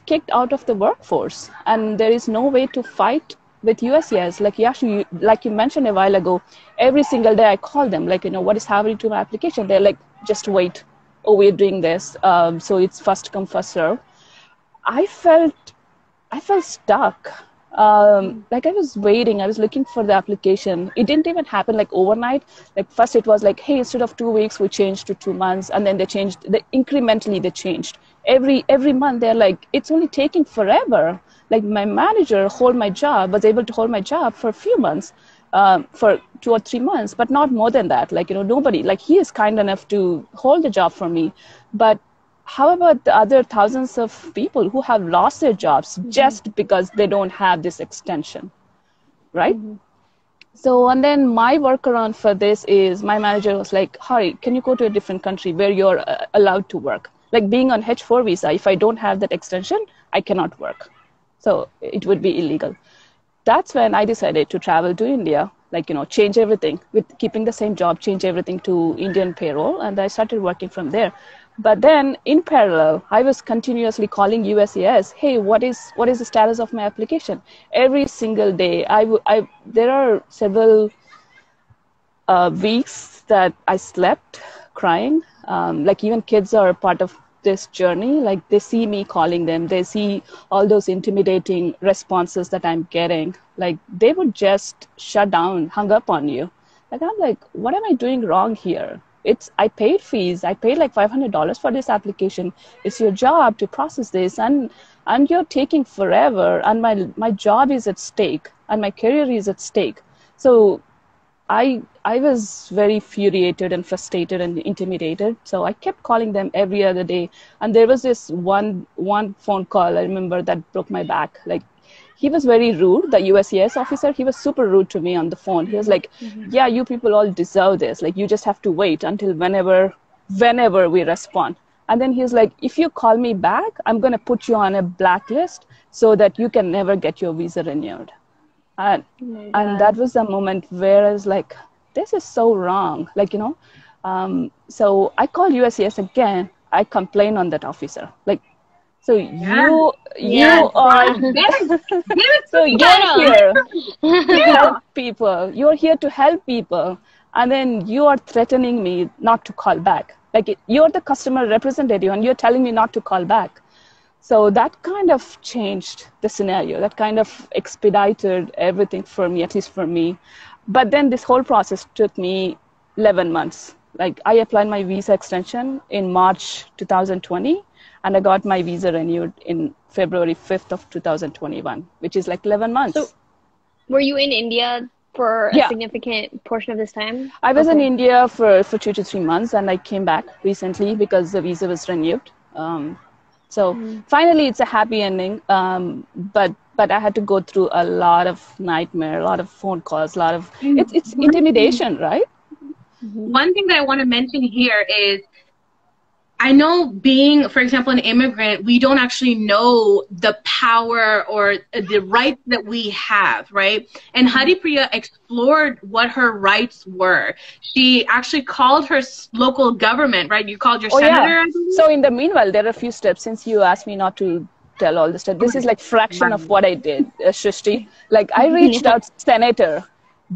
kicked out of the workforce, and there is no way to fight with USCIS. Like Yashu, like you mentioned a while ago, every single day I call them, what is happening to my application? They're like, just wait. Oh, we're doing this. So it's first come, first serve. I felt stuck. Like I was waiting, I was looking for the application. It didn't even happen like overnight. Like first it was like, hey, instead of 2 weeks, we changed to 2 months. And then incrementally they changed. Every month they're like, it's only taking forever. Like my manager was able to hold my job for a few months, for 2 or 3 months, but not more than that. Nobody, he is kind enough to hold the job for me. But how about the other thousands of people who have lost their jobs just because they don't have this extension, right? So, and then my workaround for this is my manager was like, Hari, can you go to a different country where you're allowed to work? Like being on H4 visa, if I don't have that extension, I cannot work. So it would be illegal. That's when I decided to travel to India, change everything with keeping the same job, change everything to Indian payroll. And I started working from there. But then in parallel, I was continuously calling USCIS, hey, what is the status of my application? Every single day, there are several weeks that I slept crying. Even kids are part of this journey. Like they see me calling them, they see all those intimidating responses that I'm getting. Like they would just shut down, hung up on you. Like I'm like, what am I doing wrong here? I paid fees. I paid like $500 for this application. It's your job to process this, and you're taking forever. And my job is at stake, and my career is at stake. So I was very infuriated and frustrated and intimidated. So I kept calling them every other day. And there was this one phone call I remember that broke my back. Like he was very rude, the USCIS officer. He was super rude to me on the phone. He was like, yeah, you people all deserve this. Like you just have to wait until whenever we respond. And then he's like, if you call me back, I'm going to put you on a blacklist so that you can never get your visa renewed. And that was the moment where I was like, this is so wrong. So I called USCIS again. I complained on that officer. So you are, so you're here to help people. You're here to help people. And then you are threatening me not to call back. You're the customer representative and you're telling me not to call back. So that kind of changed the scenario. That kind of expedited everything for me, at least for me. But then this whole process took me 11 months. I applied my visa extension in March 2020, and I got my visa renewed in February 5th of 2021, which is 11 months. So were you in India for a significant portion of this time? I was in India for 2 to 3 months, and I came back recently because the visa was renewed. So finally, it's a happy ending. But I had to go through a lot of nightmare, a lot of phone calls, it's intimidation, right? One thing that I want to mention here is, I know being, for example, an immigrant, we don't actually know the power or the rights that we have, right? And Haripriya explored what her rights were. She actually called her local government, right? You called your senator? Yeah. So in the meanwhile, there are a few steps. Since you asked me not to tell all the stuff, this is fraction of what I did, Srishti. I reached out to senator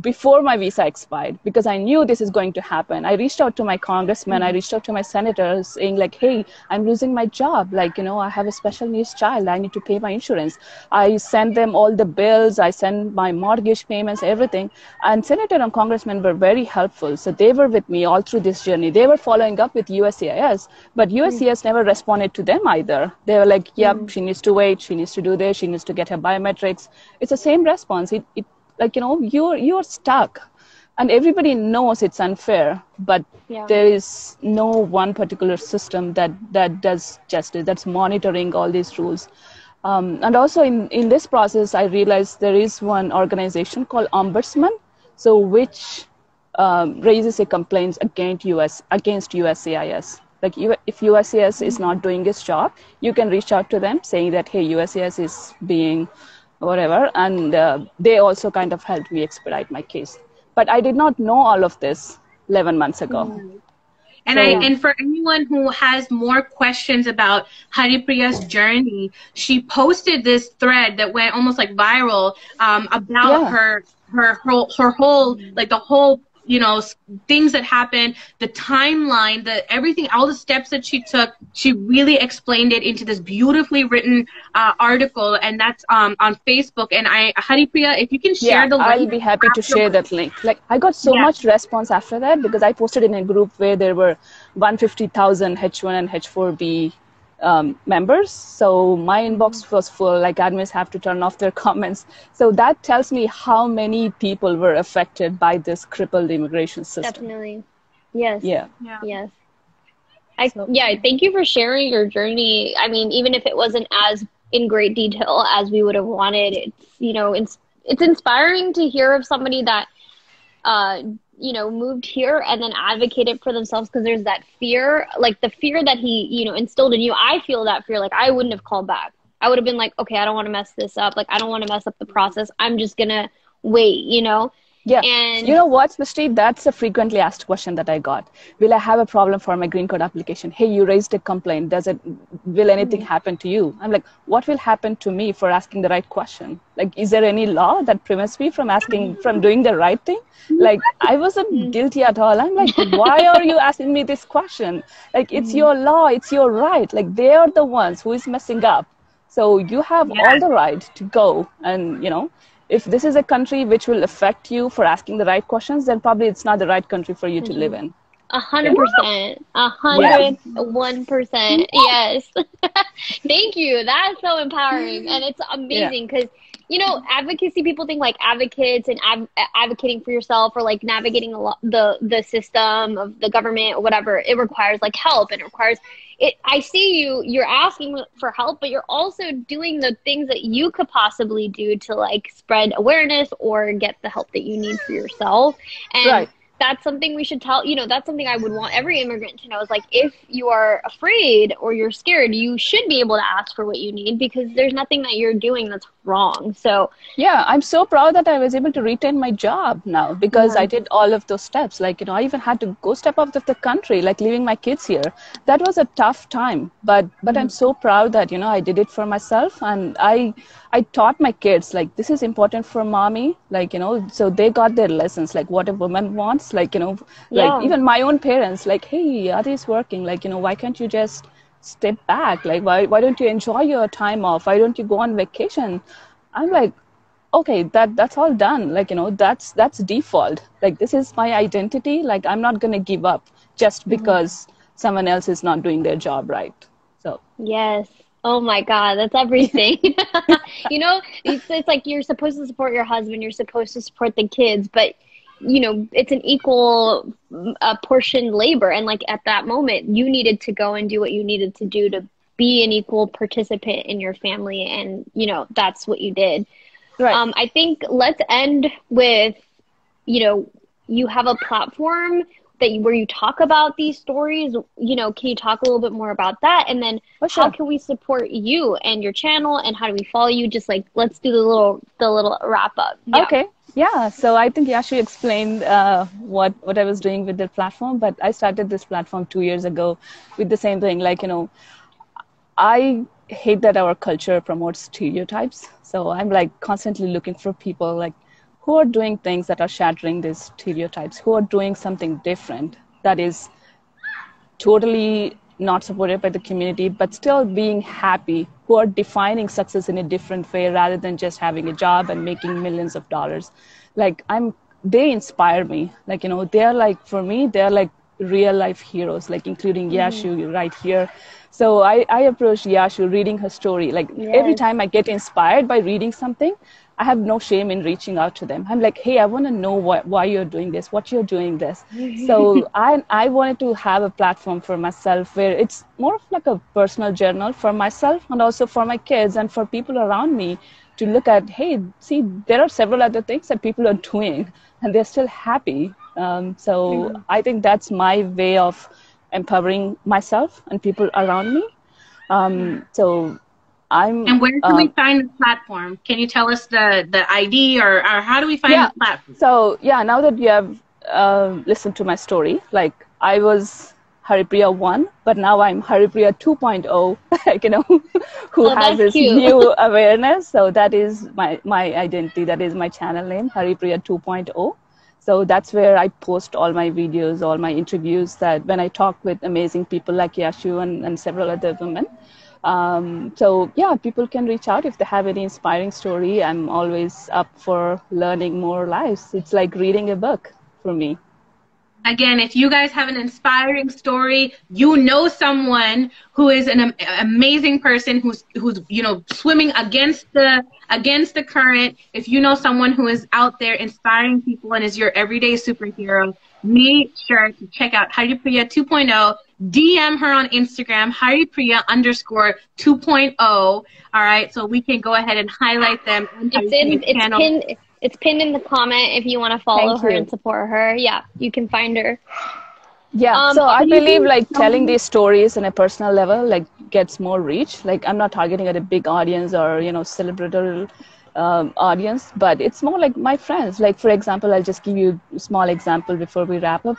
before my visa expired because I knew this is going to happen. I reached out to my congressman, I reached out to my senators saying hey, I'm losing my job. I have a special needs child. I need to pay my insurance. I sent them all the bills. I sent my mortgage payments, everything. And senator and congressman were very helpful. So they were with me all through this journey. They were following up with USCIS, but USCIS never responded to them either. They were like, yep, she needs to wait. She needs to do this. She needs to get her biometrics. It's the same response. You're stuck, and everybody knows it's unfair, but there is no one particular system that does justice, that's monitoring all these rules. And also in this process, I realized there is one organization called Ombudsman, so which raises a complaint against USCIS. Like if USCIS is not doing its job, you can reach out to them saying that, hey, USCIS is being whatever, and they also kind of helped me expedite my case. But I did not know all of this 11 months ago. And So, and for anyone who has more questions about Haripriya's journey, she posted this thread that went almost like viral about her whole, like the whole, you know, things that happened, the timeline, the everything, all the steps that she took. She really explained it into this beautifully written article, and that's on Facebook. And Haripriya, if you can share the link. I'll be happy to share that link. Like I got so much response after that because I posted in a group where there were 150,000 H1 and H4B members. So my inbox was full, like admins have to turn off their comments. So that tells me how many people were affected by this crippled immigration system. Definitely. Yes. Yes. Thank you for sharing your journey. I mean, even if it wasn't as in great detail as we would have wanted, it's, you know, it's inspiring to hear of somebody that, you know, moved here and then advocated for themselves, because there's that fear, like the fear that he, you know, instilled in you. I feel that fear. Like I wouldn't have called back. I would have been like, okay, I don't want to mess this up. Like I don't want to mess up the process. I'm just gonna wait, you know? Yeah. And you know what, Srishti? That's a frequently asked question that I got. Will I have a problem for my green card application? Hey, you raised a complaint. Will anything happen to you? I'm like, what will happen to me for asking the right question? Like, is there any law that prevents me from doing the right thing? Like, I wasn't guilty at all. I'm like, why are you asking me this question? Like, it's your law. It's your right. Like, they are the ones who is messing up. So you have all the right to go and, you know, if this is a country which will affect you for asking the right questions, then probably it's not the right country for you to live in. 100%, 101%. Yes. Thank you. That's so empowering. And it's amazing because, you know, advocacy, people think like advocates and advocating for yourself or like navigating the system of the government or whatever. It requires like help, and it requires it. I see you're asking for help, but you're also doing the things that you could possibly do to like spread awareness or get the help that you need for yourself. And that's something we should tell, you know, that's something I would want every immigrant to know is like, if you are afraid or you're scared, you should be able to ask for what you need because there's nothing that you're doing that's wrong. So yeah, I'm so proud that I was able to retain my job now because I did all of those steps. Like, you know, I even had to go step out of the country, like leaving my kids here. That was a tough time, but I'm so proud that, you know, I did it for myself. And I taught my kids, like, this is important for mommy, like, you know, so they got their lessons, like what a woman wants, like, you know, like even my own parents, like, hey, Adi's working, like, you know, why can't you just step back? Like, why don't you enjoy your time off? Why don't you go on vacation? I'm like, okay, that's all done. Like, you know, that's default. Like, this is my identity. Like, I'm not going to give up just because someone else is not doing their job right. So yes. Oh my God, that's everything. You know, it's like you're supposed to support your husband, you're supposed to support the kids, but you know, it's an equal portion labor. And like at that moment, you needed to go and do what you needed to do to be an equal participant in your family. And, you know, that's what you did. Right. I think let's end with, you know, you have a platform where you talk about these stories. You know, can you talk a little bit more about that? And then how can we support you and your channel, and how do we follow you? Just like, let's do the little wrap up. Yeah. Okay. Yeah. So I think Yashu explained what I was doing with the platform, but I started this platform 2 years ago with the same thing. Like, you know, I hate that our culture promotes stereotypes. So I'm like constantly looking for people like who are doing things that are shattering these stereotypes, who are doing something different that is totally not supported by the community, but still being happy, who are defining success in a different way rather than just having a job and making millions of dollars. Like they inspire me. Like, you know, they're like, for me, they're like real life heroes, like including Yashu right here. So I approached Yashu reading her story. Like every time I get inspired by reading something, I have no shame in reaching out to them. I'm like, hey, I want to know why you're doing this, what you're doing this. So I wanted to have a platform for myself where it's more of like a personal journal for myself and also for my kids and for people around me to look at, hey, see, there are several other things that people are doing and they're still happy. So I think that's my way of empowering myself and people around me. So I'm And where can we find the platform? Can you tell us the ID or how do we find yeah. the platform? So yeah, now that you have listened to my story, like I was Haripriya 1, but now I'm Haripriya 2.0, like, who Oh, has that's this cute. new awareness. So that is my identity. That is my channel name, Haripriya 2.0. So that's where I post all my videos, all my interviews, that when I talk with amazing people like Yashu and several other women. So yeah, people can reach out if they have any inspiring story. I'm always up for learning more lives. It's like reading a book for me. Again, if you guys have an inspiring story, you know someone who is an amazing person who's swimming against the current. If you know someone who is out there inspiring people and is your everyday superhero, make sure to check out Haripriya 2.0. DM her on Instagram, Haripriya_2.0. All right, so we can go ahead and highlight them on It's channel. pinned in the comment if you want to follow Thank her you. and support her. Yeah, you can find her. Yeah, so I believe think like telling these stories in a personal level like gets more reach. Like I'm not targeting at a big audience or celebratory audience, but it's more like my friends. Like for example, I'll just give you a small example before we wrap up.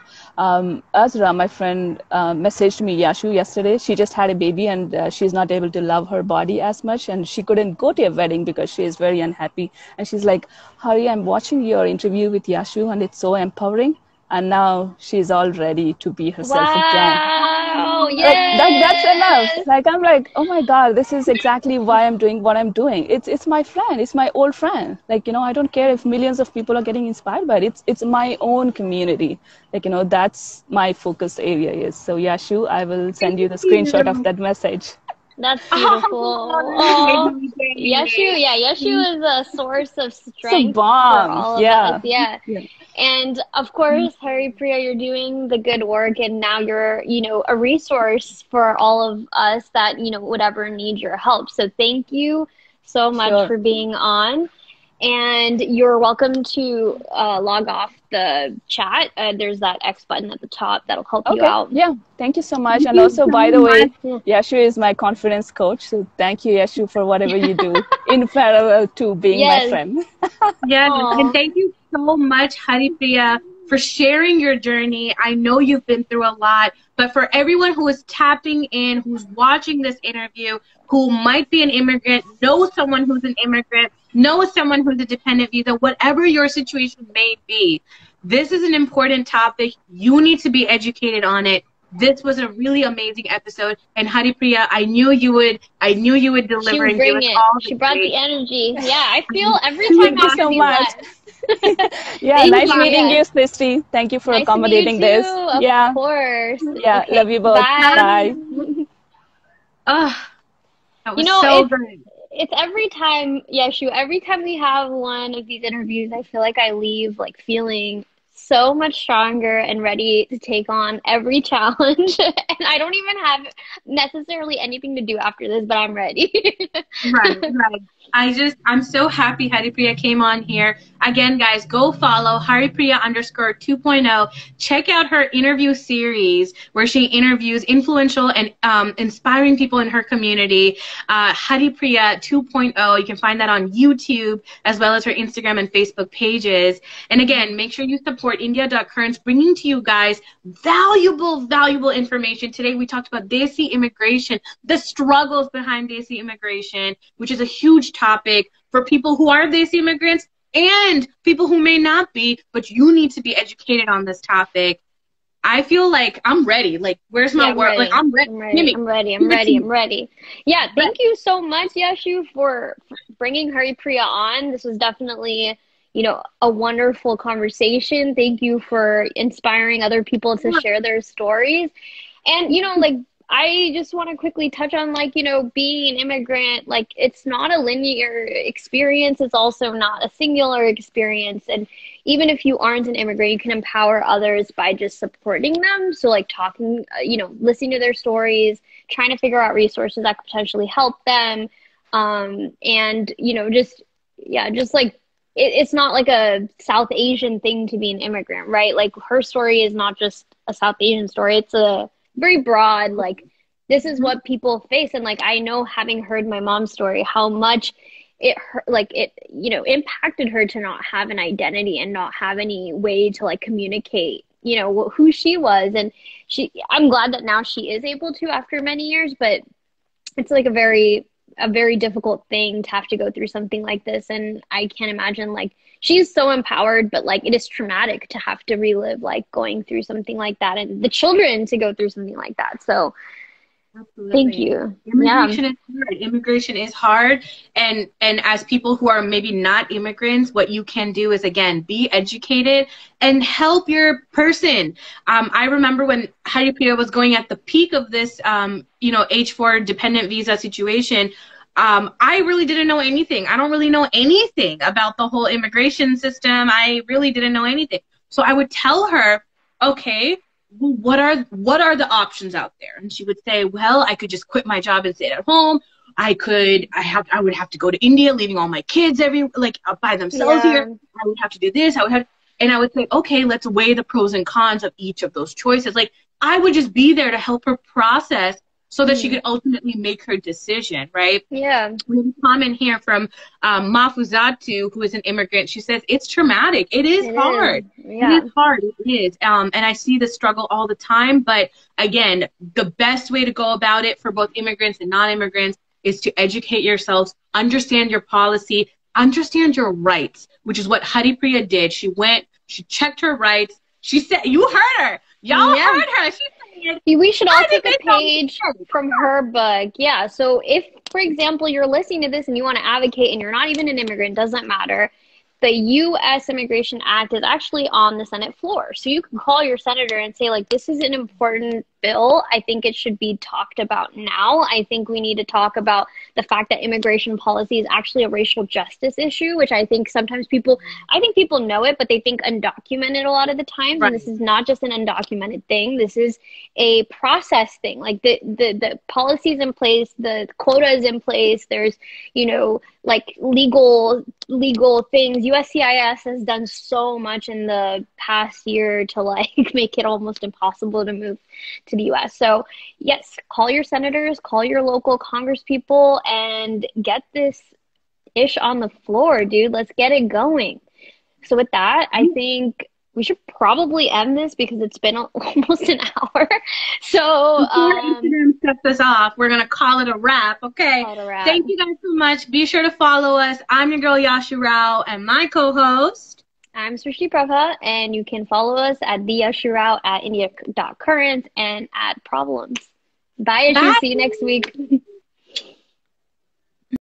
Azra, my friend, messaged me Yashu yesterday. She just had a baby and she's not able to love her body as much, and she couldn't go to a wedding because she is very unhappy. And she's like, Hari, I'm watching your interview with Yashu and it's so empowering. And now she's all ready to be herself again. Wow! Like that's enough. Yes! Like I'm like, oh my God, this is exactly why I'm doing what I'm doing. It's my friend, it's my old friend. Like, I don't care if millions of people are getting inspired by it. It's my own community. Like, that's my focus area is. So Yashu, I will send you the screenshot of that message. That's beautiful. Oh, Yashu is a source of It's a strength for bomb. all of us. Yeah. Yeah. Yeah. And of course, Haripriya, you're doing the good work, and now you're, a resource for all of us that, would ever need your help. So thank you so much Sure. for being on. And you're welcome to log off the chat. There's that X button at the top that'll help you out. Yeah. Thank you so much. Thank And you also, so by the way, much. Yashu is my confidence coach. So thank you, Yashu, for whatever you do in parallel to being my Yes. friend. Yes, Aw. and thank you so much, Haripriya, for sharing your journey. I know you've been through a lot, but for everyone who is tapping in, who's watching this interview, who might be an immigrant, knows someone who's an immigrant, knows someone who's a dependent visa, whatever your situation may be, this is an important topic. You need to be educated on it. This was a really amazing episode, and Haripriya, I knew you would deliver. She would and bring give us it. all She brought the energy. Yeah, I feel every Thank time you so after you much. left. Yeah, Thank nice you. meeting Yeah. you, Srishti. Thank you for Nice accommodating to meet you this. too. Yeah. Of course. Yeah, Okay, love you both. bye. Bye. Ugh, that was You know, so it's good. it's every time, Yashu, every time we have one of these interviews, I feel like I leave like feeling so much stronger and ready to take on every challenge. And I don't even have necessarily anything to do after this, but I'm ready. Right. I'm so happy Haripriya came on here. Again, guys, go follow Haripriya_2.0. Check out her interview series where she interviews influential and inspiring people in her community. Haripriya 2.0. You can find that on YouTube as well as her Instagram and Facebook pages. And again, make sure you support India.Currents, bringing to you guys valuable information. Today we talked about Desi immigration, the struggles behind Desi immigration, which is a huge topic for people who are Desi immigrants and people who may not be, but you need to be educated on this topic. I feel like I'm ready. Like, where's my word? Like, I'm ready. I'm ready. Yeah, thank you so much, Yashu, for bringing Haripriya on. This was definitely, a wonderful conversation. Thank you for inspiring other people to share their stories. And, I just want to quickly touch on, being an immigrant, it's not a linear experience. It's also not a singular experience. And even if you aren't an immigrant, you can empower others by just supporting them. So, talking, listening to their stories, trying to figure out resources that could potentially help them. And, just it's not like a South Asian thing to be an immigrant, right? Like her story is not just a South Asian story. It's a very broad, like this is what people face. And like I know, having heard my mom's story, how much it hurt, like it, you know, impacted her to not have an identity and not have any way to like communicate, you know, who she was. And I'm glad that now she is able to after many years, but it's like a very difficult thing to have to go through something like this. And I can't imagine, like, she's so empowered, but like it is traumatic to have to relive like going through something like that, and the children to go through something like that. So Absolutely. thank you. Immigration is hard. Immigration is hard. And as people who are maybe not immigrants, what you can do is, again, be educated and help your person. I remember when Priya was going at the peak of this, H-4 dependent visa situation, I really didn't know anything. I don't really know anything about the whole immigration system. I really didn't know anything. So I would tell her, okay, well, what are the options out there? And she would say, well, I could just quit my job and stay at home. I would have to go to India, leaving all my kids by themselves here. I would have to do this. And I would say, okay, let's weigh the pros and cons of each of those choices. Like, I would just be there to help her process so that she could ultimately make her decision, right? Yeah. We have a comment here from Mafuzatu, who is an immigrant. She says, it's traumatic. It is hard. Yeah. It is hard. It is. And I see the struggle all the time. But again, the best way to go about it for both immigrants and non-immigrants is to educate yourselves, understand your policy, understand your rights, which is what Priya did. She went, she checked her rights. She said, you heard her. Y'all heard her. She said, we should all take a page from her book. Yeah. So if, for example, you're listening to this and you want to advocate and you're not even an immigrant, doesn't matter. The U.S. Immigration Act is actually on the Senate floor. So you can call your senator and say, like, this is an important bill. I think it should be talked about now. I think we need to talk about the fact that immigration policy is actually a racial justice issue, which I think sometimes people know it, but they think undocumented a lot of the times. Right. And this is not just an undocumented thing. This is a process thing. Like the policies in place, the quota is in place. There's, like legal things. USCIS has done so much in the past year to like make it almost impossible to move to the US. So yes, call your senators, call your local congresspeople, and get this ish on the floor, dude. Let's get it going. So with that, I think we should probably end this because it's been almost an hour. So before Instagram shuts us off, we're gonna call it a wrap. Okay. Thank you guys so much. Be sure to follow us. I'm your girl Yashu Rao, and my co-host, I'm Srishti Prabha, and you can follow us at the Yashu Rao, at India.current, and at Problems. Bye, Yashu. See you next week.